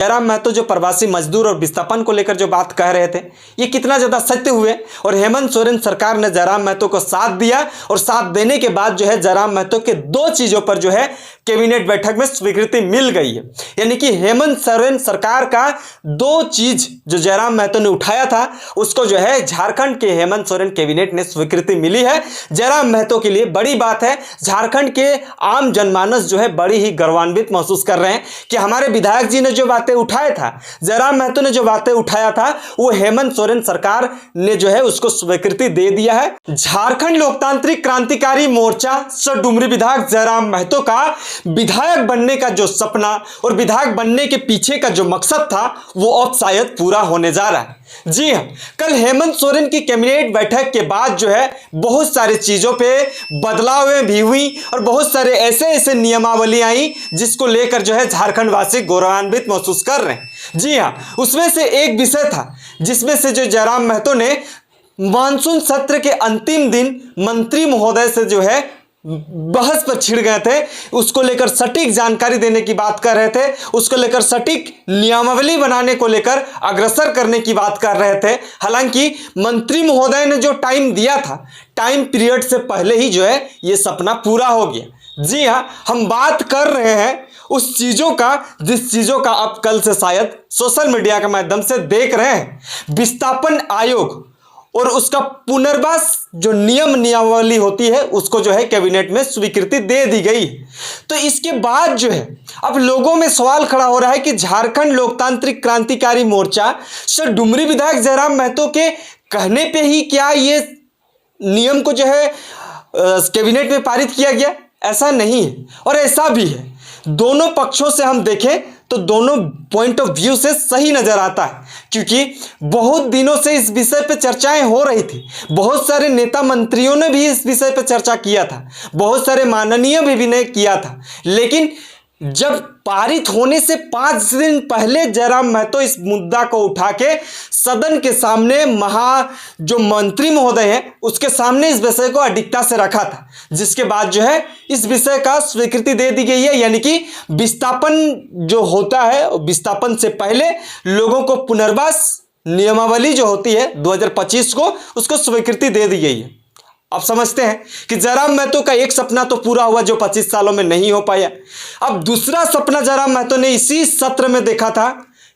जयराम महतो जो प्रवासी मजदूर और विस्थापन को लेकर जो बात कह रहे थे, ये कितना ज़्यादा सत्य हुए। और हेमंत सोरेन सरकार ने जयराम महतो को साथ दिया और साथ देने के बाद जो है जयराम महतो के दो चीज़ों पर जो है कैबिनेट बैठक में स्वीकृति मिल गई है। यानी कि हेमंत सोरेन सरकार का दो चीज जो जयराम महतो ने उठाया था उसको जो है झारखंड के हेमंत सोरेन कैबिनेट ने स्वीकृति मिली है। जयराम महतो के लिए बड़ी बात है। झारखंड के आम जनमानस जो है बड़ी ही गौरवान्वित महसूस कर रहे हैं कि हमारे विधायक जी ने जो बातें उठाया था, जयराम महतो ने जो बातें उठाया था, वो हेमंत सोरेन सरकार ने जो है उसको स्वीकृति दे दिया है। झारखंड लोकतांत्रिक क्रांतिकारी मोर्चा से डुमरी विधायक जयराम महतो का विधायक बनने का जो सपना और विधायक बनने के पीछे का जो मकसद था वो अब शायद पूरा होने जा रहा है। जी हाँ, कल हेमंत सोरेन की कैबिनेट बैठक के बाद जो है बहुत सारी चीजों पे बदलाव भी हुई और बहुत सारे ऐसे नियमावली आई जिसको लेकर जो है झारखंड वासी गौरवान्वित महसूस कर रहे हैं। जी हाँ, उसमें से एक विषय था जिसमें से जो जयराम महतो ने मानसून सत्र के अंतिम दिन मंत्री महोदय से जो है बहस पर छिड़ गए थे, उसको लेकर सटीक जानकारी देने की बात कर रहे थे, उसको लेकर सटीक नियमावली बनाने को लेकर अग्रसर करने की बात कर रहे थे। हालांकि मंत्री महोदय ने जो टाइम दिया था, टाइम पीरियड से पहले ही जो है ये सपना पूरा हो गया। जी हाँ, हम बात कर रहे हैं उस चीज़ों का जिस चीज़ों का आप कल से शायद सोशल मीडिया के माध्यम से देख रहे हैं। विस्थापन आयोग और उसका पुनर्वास जो नियमावली होती है उसको जो है कैबिनेट में स्वीकृति दे दी गई। तो इसके बाद जो है अब लोगों में सवाल खड़ा हो रहा है कि झारखंड लोकतांत्रिक क्रांतिकारी मोर्चा से डुमरी विधायक जयराम महतो के कहने पे ही क्या ये नियम को जो है कैबिनेट में पारित किया गया? ऐसा नहीं है और ऐसा भी है। दोनों पक्षों से हम देखें तो दोनों पॉइंट ऑफ व्यू से सही नजर आता है, क्योंकि बहुत दिनों से इस विषय पे चर्चाएं हो रही थी। बहुत सारे नेता मंत्रियों ने भी इस विषय पे चर्चा किया था, बहुत सारे माननीय भी ने किया था, लेकिन जब पारित होने से 5 दिन पहले जयराम महतो इस मुद्दा को उठा के सदन के सामने जो मंत्री महोदय हैं उसके सामने इस विषय को अडिगता से रखा था, जिसके बाद जो है इस विषय का स्वीकृति दे दी गई है। यानी कि विस्थापन जो होता है, विस्थापन से पहले लोगों को पुनर्वास नियमावली जो होती है 2025 को, उसको स्वीकृति दे दी गई है। अब समझते हैं कि जयराम महतो का एक सपना तो पूरा हुआ जो 25 सालों में नहीं हो पाया। अब दूसरा सपना जयराम महतो ने इसी सत्र में देखा था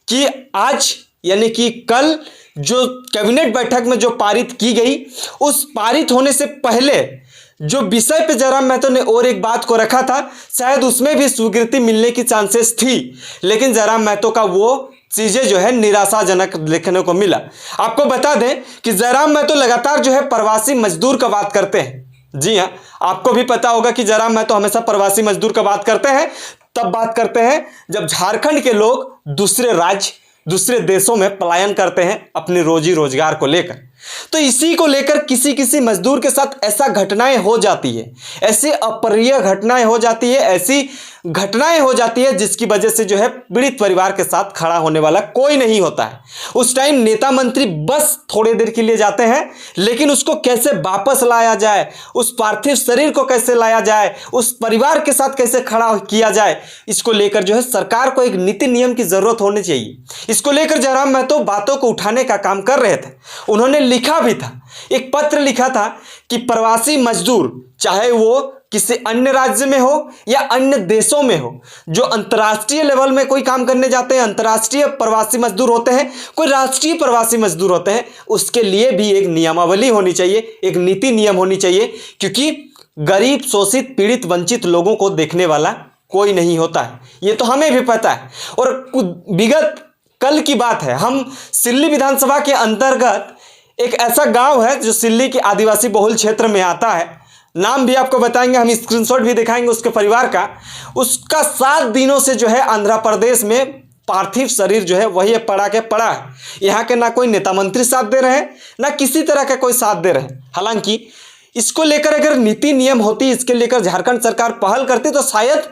कि आज यानी कि कल जो कैबिनेट बैठक में जो पारित की गई, उस पारित होने से पहले जो विषय पे जयराम महतो ने और एक बात को रखा था, शायद उसमें भी स्वीकृति मिलने की चांसेस थी, लेकिन जयराम महतो का वो चीजें जो है निराशाजनक देखने को मिला। आपको बता दें कि जयराम महतो लगातार जो है प्रवासी मजदूर का बात करते हैं। जी हाँ, आपको भी पता होगा कि जयराम महतो हमेशा प्रवासी मजदूर का बात करते हैं, तब बात करते हैं जब झारखंड के लोग दूसरे राज्य दूसरे देशों में पलायन करते हैं अपनी रोजी रोजगार को लेकर। तो इसी को लेकर किसी किसी मजदूर के साथ ऐसा घटनाएं हो जाती है, ऐसी अप्रिय घटनाएं हो जाती है, ऐसी घटनाएं हो जाती है जिसकी वजह से जो है पीड़ित परिवार के साथ खड़ा होने वाला कोई नहीं होता है। उस टाइम नेता मंत्री बस थोड़ी देर के लिए जाते हैं, लेकिन उसको कैसे वापस लाया जाए, उस पार्थिव शरीर को कैसे लाया जाए, उस परिवार के साथ कैसे खड़ा किया जाए, इसको लेकर जो है सरकार को एक नीति नियम की जरूरत होनी चाहिए। इसको लेकर जयराम महतो बातों को उठाने का काम कर रहे थे। उन्होंने लिखा भी था, एक पत्र लिखा था कि प्रवासी मजदूर चाहे वो किसी अन्य राज्य में हो या अन्य देशों में हो, जो अंतर्राष्ट्रीय लेवल में कोई काम करने जाते हैं, अंतर्राष्ट्रीय प्रवासी मजदूर होते हैं, कोई राष्ट्रीय प्रवासी मजदूर होते हैं, उसके लिए भी एक नियमावली होनी चाहिए, एक नीति नियम होनी चाहिए, क्योंकि गरीब शोषित पीड़ित वंचित लोगों को देखने वाला कोई नहीं होता है, ये तो हमें भी पता है। और विगत कल की बात है, हम सिल्ली विधानसभा के अंतर्गत एक ऐसा गांव है जो सिल्ली के आदिवासी बहुल क्षेत्र में आता है, नाम भी आपको बताएंगे, हम स्क्रीनशॉट भी दिखाएंगे उसके परिवार का। उसका 7 दिनों से जो है आंध्र प्रदेश में पार्थिव शरीर जो है वही पड़ा है। यहाँ के ना कोई नेता मंत्री साथ दे रहे हैं, ना किसी तरह का कोई साथ दे रहे हैं। हालांकि इसको लेकर अगर नीति नियम होती, इसके लेकर झारखंड सरकार पहल करती, तो शायद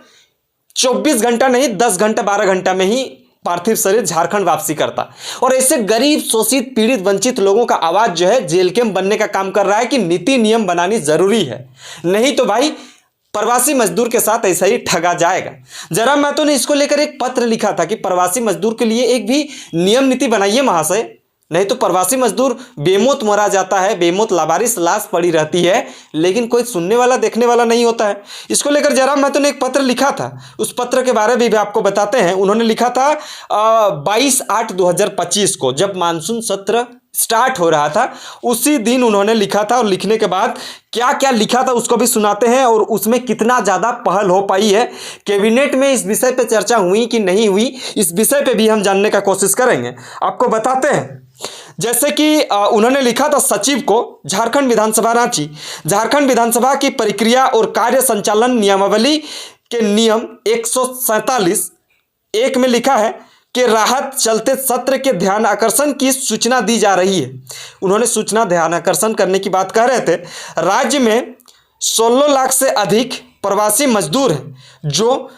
24 घंटा नहीं 10 घंटा 12 घंटा में ही पार्थिव शरीर झारखंड वापसी करता। और ऐसे गरीब शोषित पीड़ित वंचित लोगों का आवाज जो है जेल कैंप बनने का काम कर रहा है कि नीति नियम बनानी जरूरी है। नहीं तो भाई प्रवासी मजदूर के साथ ऐसा ही ठगा जाएगा। जयराम महतो ने इसको लेकर एक पत्र लिखा था कि प्रवासी मजदूर के लिए एक भी नियम नीति बनाइए महाशय, नहीं तो प्रवासी मजदूर बेमौत मरा जाता है, बेमौत लावारिस लाश पड़ी रहती है, लेकिन कोई सुनने वाला देखने वाला नहीं होता है। इसको लेकर जयराम महतो ने एक पत्र लिखा था, उस पत्र के बारे में भी आपको बताते हैं। उन्होंने लिखा था 22/8/2025 को, जब मानसून सत्र स्टार्ट हो रहा था, उसी दिन उन्होंने लिखा था। और लिखने के बाद क्या क्या लिखा था उसको भी सुनाते हैं, और उसमें कितना ज़्यादा पहल हो पाई है, कैबिनेट में इस विषय पे चर्चा हुई कि नहीं हुई, इस विषय पे भी हम जानने का कोशिश करेंगे, आपको बताते हैं। जैसे कि उन्होंने लिखा था सचिव को, झारखंड विधानसभा रांची, झारखंड विधानसभा की प्रक्रिया और कार्य संचालन नियमावली के नियम 147(1) में लिखा है कि राहत चलते सत्र के ध्यान आकर्षण की सूचना दी जा रही है। उन्होंने सूचना ध्यान आकर्षण करने की बात कह रहे थे। राज्य में 16 लाख से अधिक प्रवासी मजदूर हैं जो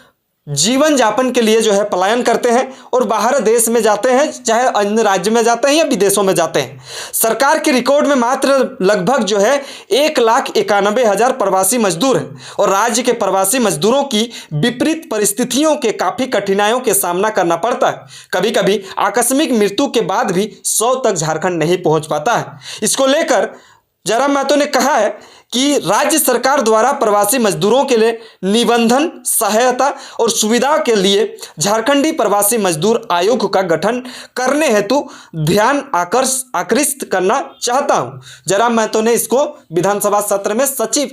जीवन यापन के लिए जो है पलायन करते हैं और बाहर देश में जाते हैं, चाहे अन्य राज्य में जाते हैं या विदेशों में जाते हैं। सरकार के रिकॉर्ड में मात्र लगभग जो है 1,91,000 प्रवासी मजदूर हैं, और राज्य के प्रवासी मजदूरों की विपरीत परिस्थितियों के काफ़ी कठिनाइयों के सामना करना पड़ता है। कभी कभी आकस्मिक मृत्यु के बाद भी 100 तक झारखंड नहीं पहुँच पाता है। इसको लेकर जयराम महतो ने कहा है कि राज्य सरकार द्वारा प्रवासी मजदूरों के लिए निबंधन, सहायता और सुविधा के लिए झारखंडी प्रवासी मजदूर आयोग का गठन करने हेतु ध्यान आकृष्ट करना चाहता हूं। जयराम महतो ने इसको विधानसभा सत्र में सचिव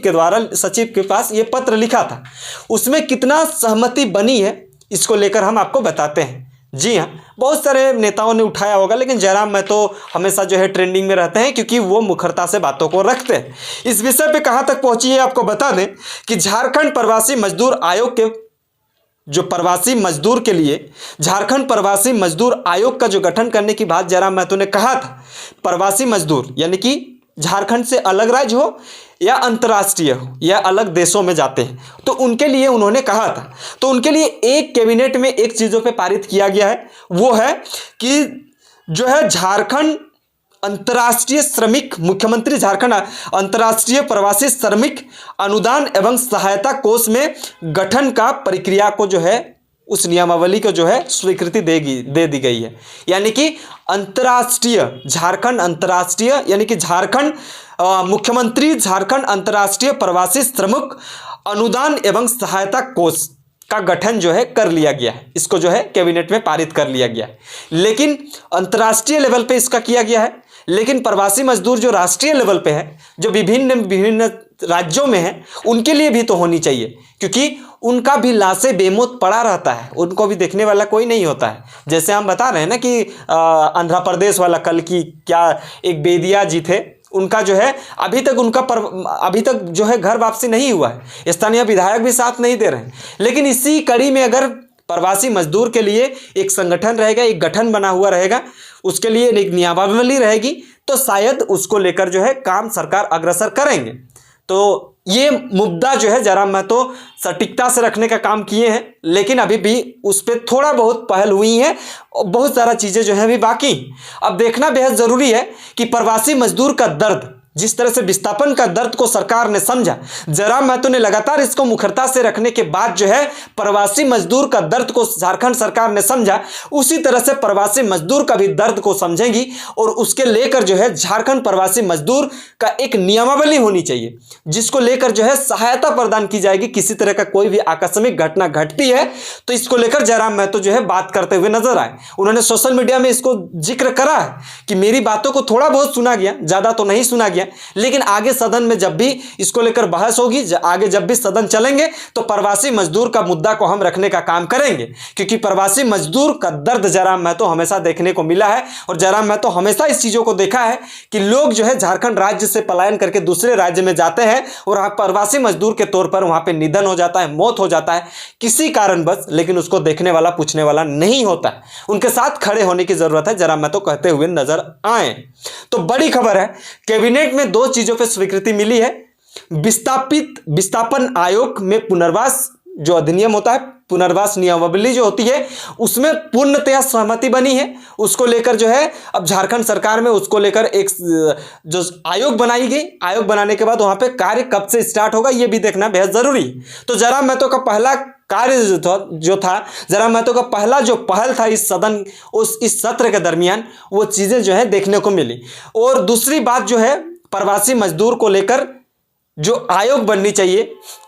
के पास ये पत्र लिखा था। उसमें कितना सहमति बनी है इसको लेकर हम आपको बताते हैं। जी हाँ, बहुत सारे नेताओं ने उठाया होगा, लेकिन जयराम महतो हमेशा जो है ट्रेंडिंग में रहते हैं, क्योंकि वो मुखरता से बातों को रखते हैं। इस विषय पे कहाँ तक पहुंची है आपको बता दें कि झारखंड प्रवासी मजदूर आयोग के जो प्रवासी मजदूर के लिए झारखंड प्रवासी मजदूर आयोग का जो गठन करने की बात जयराम महतो ने कहा था। प्रवासी मजदूर यानी कि झारखंड से अलग राज्य हो या अंतर्राष्ट्रीय हो या अलग देशों में जाते हैं, तो उनके लिए उन्होंने कहा था। तो उनके लिए एक कैबिनेट में एक चीज़ों पे पारित किया गया है, वो है कि जो है झारखंड अंतर्राष्ट्रीय श्रमिक, मुख्यमंत्री झारखंड अंतर्राष्ट्रीय प्रवासी श्रमिक अनुदान एवं सहायता कोष में गठन का प्रक्रिया को जो है उस नियमावली को जो है स्वीकृति दे दी गई है। यानी कि अंतर्राष्ट्रीय झारखंड अंतर्राष्ट्रीय यानी कि झारखंड मुख्यमंत्री झारखंड अंतर्राष्ट्रीय प्रवासी श्रमिक अनुदान एवं सहायता कोष का गठन जो है कर लिया गया है। इसको जो है कैबिनेट में पारित कर लिया गया है, लेकिन अंतर्राष्ट्रीय लेवल पे इसका किया गया है। लेकिन प्रवासी मजदूर जो राष्ट्रीय लेवल पे है, जो विभिन्न राज्यों में है, उनके लिए भी तो होनी चाहिए, क्योंकि उनका भी लाशें बेमौत पड़ा रहता है, उनको भी देखने वाला कोई नहीं होता है। जैसे हम बता रहे हैं ना कि आंध्र प्रदेश वाला कल की क्या एक बेदिया जी थे, उनका जो है अभी तक जो है घर वापसी नहीं हुआ है, स्थानीय विधायक भी साथ नहीं दे रहे हैं। लेकिन इसी कड़ी में अगर प्रवासी मजदूर के लिए एक संगठन रहेगा, एक गठन बना हुआ रहेगा, उसके लिए एक नियमावली रहेगी, तो शायद उसको लेकर जो है काम सरकार अग्रसर करेंगे। तो ये मुद्दा जो है जयराम महतो सटीकता से रखने का काम किए हैं, लेकिन अभी भी उस पर थोड़ा बहुत पहल हुई है और बहुत सारा चीज़ें जो है अभी बाकी। अब देखना बेहद ज़रूरी है कि प्रवासी मजदूर का दर्द, जिस तरह से विस्थापन का दर्द को सरकार ने समझा, जयराम महतो ने लगातार इसको मुखरता से रखने के बाद जो है प्रवासी मजदूर का दर्द को झारखंड सरकार ने समझा, उसी तरह से प्रवासी मजदूर का भी दर्द को समझेंगी और उसके लेकर जो है झारखंड प्रवासी मजदूर का एक नियमावली होनी चाहिए, जिसको लेकर जो है सहायता प्रदान की जाएगी। किसी तरह का कोई भी आकस्मिक घटना घटती है तो इसको लेकर जयराम महतो जो है बात करते हुए नजर आए। उन्होंने सोशल मीडिया में इसको जिक्र करा है कि मेरी बातों को थोड़ा बहुत सुना गया, ज़्यादा तो नहीं सुना गया, लेकिन आगे सदन में जब भी इसको लेकर बहस होगी, आगे जब भी सदन चलेंगे, तो प्रवासी मजदूर का मुद्दा को हम रखने का काम करेंगे, क्योंकि प्रवासी मजदूर का दर्द जयराम महतो हमेशा देखने को मिला है। और जयराम महतो हमेशा इस चीज़ों को देखा है कि लोग जो है झारखंड राज्य से पलायन करके दूसरे राज्य में जाते हैं और प्रवासी मजदूर के तौर पर वहां पे निधन हो जाता है, मौत हो जाता है किसी कारणवश, लेकिन उसको देखने वाला पूछने वाला नहीं होता है। उनके साथ खड़े होने की जरूरत है, जयराम महतो कहते हुए नजर आए। तो बड़ी खबर है, कैबिनेट में 2 चीजों पर स्वीकृति मिली है। विस्थापन आयोग में पुनर्वास जो अधिनियम होता है, पुनर्वास नियमावली जो होती है, उसमें पूर्णतया सहमति बनी है। उसको लेकर जो है अब झारखंड सरकार में उसको लेकर एक जो आयोग बनाई गई, आयोग बनाने के बाद वहां पे कार्य कब से स्टार्ट होगा ये भी देखना बेहद जरूरी है। तो जयराम महतो का पहला कार्य जो था जयराम महतो का पहला जो पहल था इस सदन इस सत्र के दरमियान, वो चीजें जो है देखने को मिली। और दूसरी बात जो है प्रवासी मजदूर को लेकर जो आयोग बननी चाहिए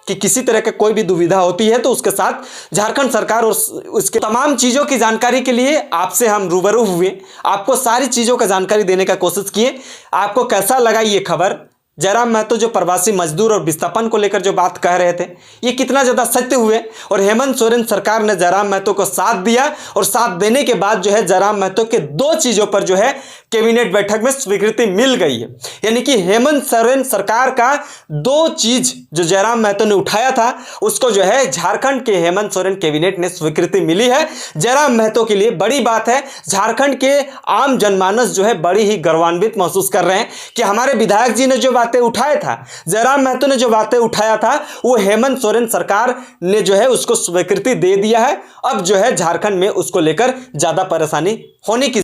कि किसी तरह के कोई भी दुविधा होती है तो उसके साथ झारखंड सरकार और उसके तमाम चीज़ों की जानकारी के लिए आपसे हम रूबरू हुए, आपको सारी चीज़ों का जानकारी देने का कोशिश किए। आपको कैसा लगा ये खबर? जयराम महतो जो प्रवासी मजदूर और विस्थापन को लेकर जो बात कह रहे थे ये कितना ज़्यादा सत्य हुए, और हेमंत सोरेन सरकार ने जयराम महतो को साथ दिया, और साथ देने के बाद जो है जयराम महतो के 2 चीज़ों पर जो है कैबिनेट बैठक में स्वीकृति मिल गई है। यानी कि हेमंत सोरेन सरकार का 2 चीज जो जयराम महतो ने उठाया था उसको जो है झारखंड के हेमंत सोरेन कैबिनेट ने स्वीकृति मिली है। जयराम महतो के लिए बड़ी बात है। झारखंड के आम जनमानस जो है बड़ी ही गौरवान्वित महसूस कर रहे हैं कि हमारे विधायक जी ने जो बातें उठाया था, जयराम महतो ने जो बातें उठाया था, वो हेमंत सोरेन सरकार ने जो है उसको स्वीकृति दे दिया है। अब जो है झारखंड में उसको लेकर ज्यादा परेशानी होने की